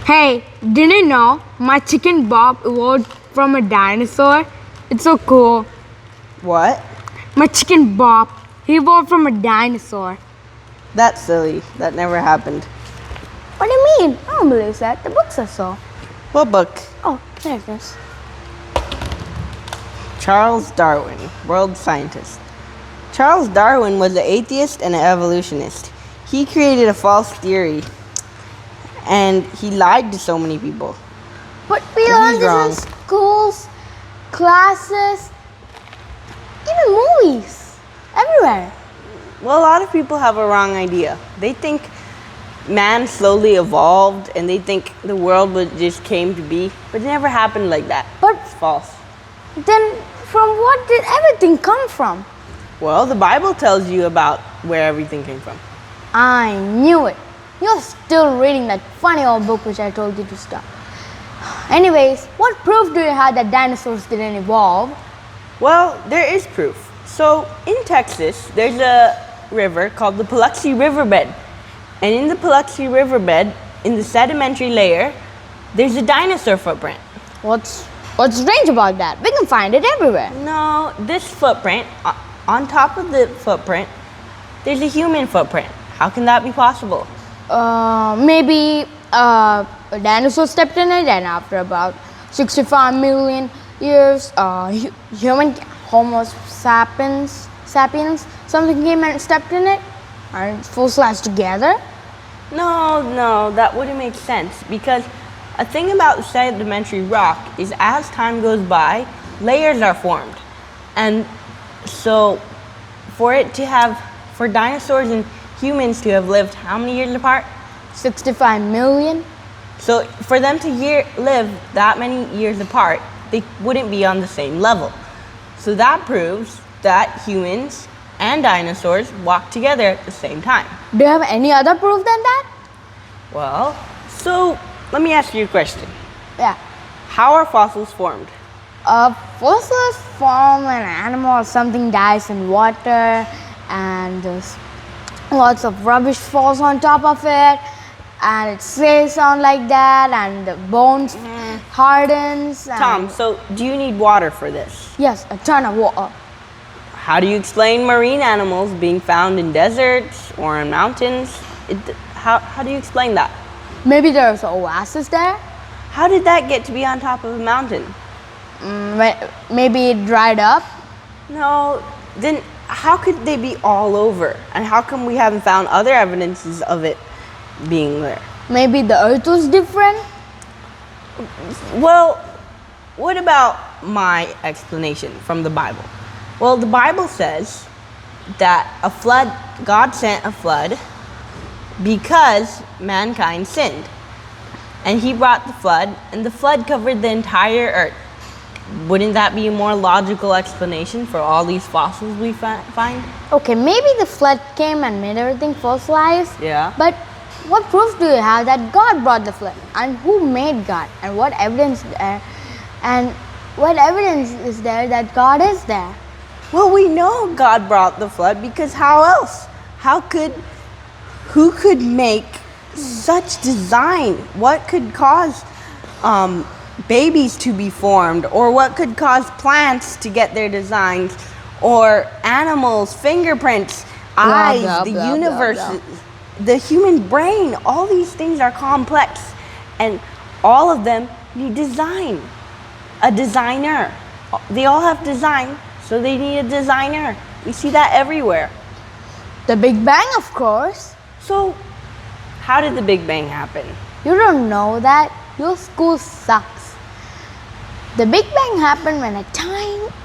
Hey, didn't you know my chicken Bob evolved from a dinosaur? It's so cool. What? My chicken Bob, he evolved from a dinosaur. That's silly. That never happened. What do you mean? I don't believe that. The book says so. What book? Oh, there it is. Charles Darwin, world scientist. Charles Darwin was an atheist and an evolutionist. He created a false theory, and he lied to so many people. But we But learn he's this wrong. in schools, classes, even movies, everywhere. Well, a lot of people have a wrong idea. They think man slowly evolved, and they think the world just came to be, but it never happened like that. But It's false. then, from what did everything come from? Well, the Bible tells you about where everything came from. I knew it. You're still reading that funny old book which I told you to stop. Anyways, what proof do you have that dinosaurs didn't evolve? Well, there is proof. So, in Texas, there's a river called the Paluxy Riverbed. And in the Paluxy Riverbed, in the sedimentary layer, there's a dinosaur footprint. What's strange about that? We can find it everywhere. No, this footprint, on top of the footprint, there's a human footprint. How can that be possible? Maybe a dinosaur stepped in it, and after about 65 million years, human Homo sapiens, something came and stepped in it, and it's fossilized together. No, that wouldn't make sense, because a thing about sedimentary rock is as time goes by, layers are formed. And so for dinosaurs and humans to have lived how many years apart? 65 million. So for them to live that many years apart, they wouldn't be on the same level. So that proves that humans and dinosaurs walked together at the same time. Do you have any other proof than that? Well, so let me ask you a question. Yeah. How are fossils formed? Fossils form when an animal or something dies in water, and there's lots of rubbish falls on top of it, and it stays on like that, and the bones hardens. And Tom, so do you need water for this? yes, a ton of water. How do you explain marine animals being found in deserts or in mountains? How do you explain that? Maybe there's an oasis there. How did that get to be on top of a mountain? Maybe it dried up. No, then how could they be all over? And how come we haven't found other evidences of it being there? Maybe the earth was different. Well, what about my explanation from the Bible? Well, the Bible says that God sent a flood because mankind sinned. And he brought the flood, and the flood covered the entire earth. Wouldn't that be a more logical explanation for all these fossils we find? Okay, maybe the flood came and made everything fossilized. Yeah. But what proof do you have that God brought the flood? And who made God? And what evidence there? And what evidence is there that God is there? Well, we know God brought the flood because how else? Who could make such design? What could cause babies to be formed, or what could cause plants to get their designs, or animals, fingerprints, eyes, blah, the blah, universe, blah, blah. the human brain? All these things are complex, and all of them need design. A designer. They all have design, so they need a designer. We see that everywhere. The Big Bang, of course. So, how did the Big Bang happen? You don't know that? Your school sucks. The Big Bang happened when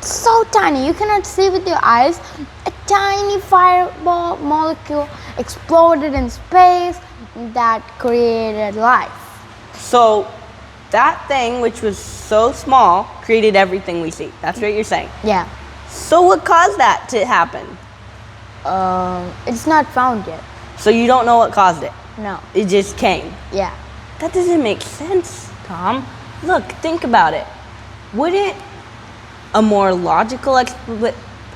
so tiny, you cannot see with your eyes, a tiny fireball molecule exploded in space that created life. So, that thing, which was so small, created everything we see. That's what you're saying. Yeah. So, what caused that to happen? It's not found yet. So, you don't know what caused it? No. It just came. Yeah. That doesn't make sense, Tom. Look, think about it. Wouldn't a more logical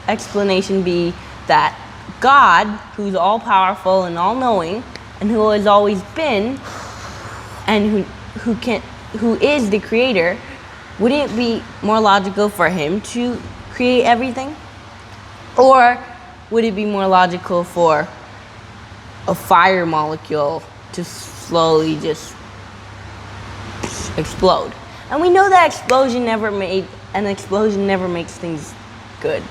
explanation be that God, who's all powerful and all knowing, and who has always been, and who who is the creator, wouldn't it be more logical for him to create everything? Or would it be more logical for a fire molecule to slowly just explode? And we know that an explosion never makes things good.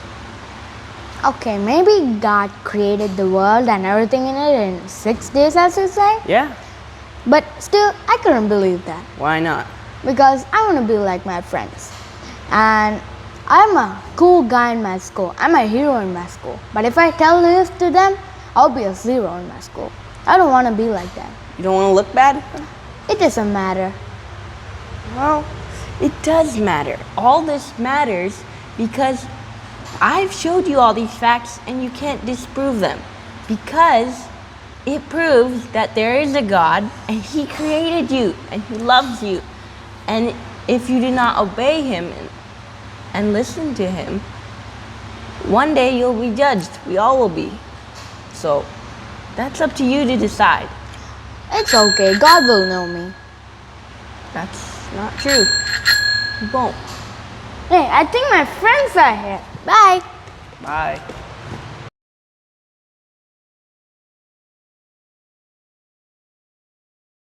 Okay, maybe God created the world and everything in it in 6 days, as you say. Yeah. But still, I couldn't believe that. Why not? Because I want to be like my friends. And I'm a cool guy in my school. I'm a hero in my school. But if I tell this to them, I'll be a zero in my school. I don't want to be like that. You don't want to look bad? It doesn't matter. Well, it does matter. All this matters because I've showed you all these facts and you can't disprove them. Because it proves that there is a God and He created you and He loves you. And if you do not obey Him and listen to Him, one day you'll be judged. We all will be. So that's up to you to decide. It's okay. God will know me. That's not true. He won't. Hey, I think my friends are here. Bye. Bye.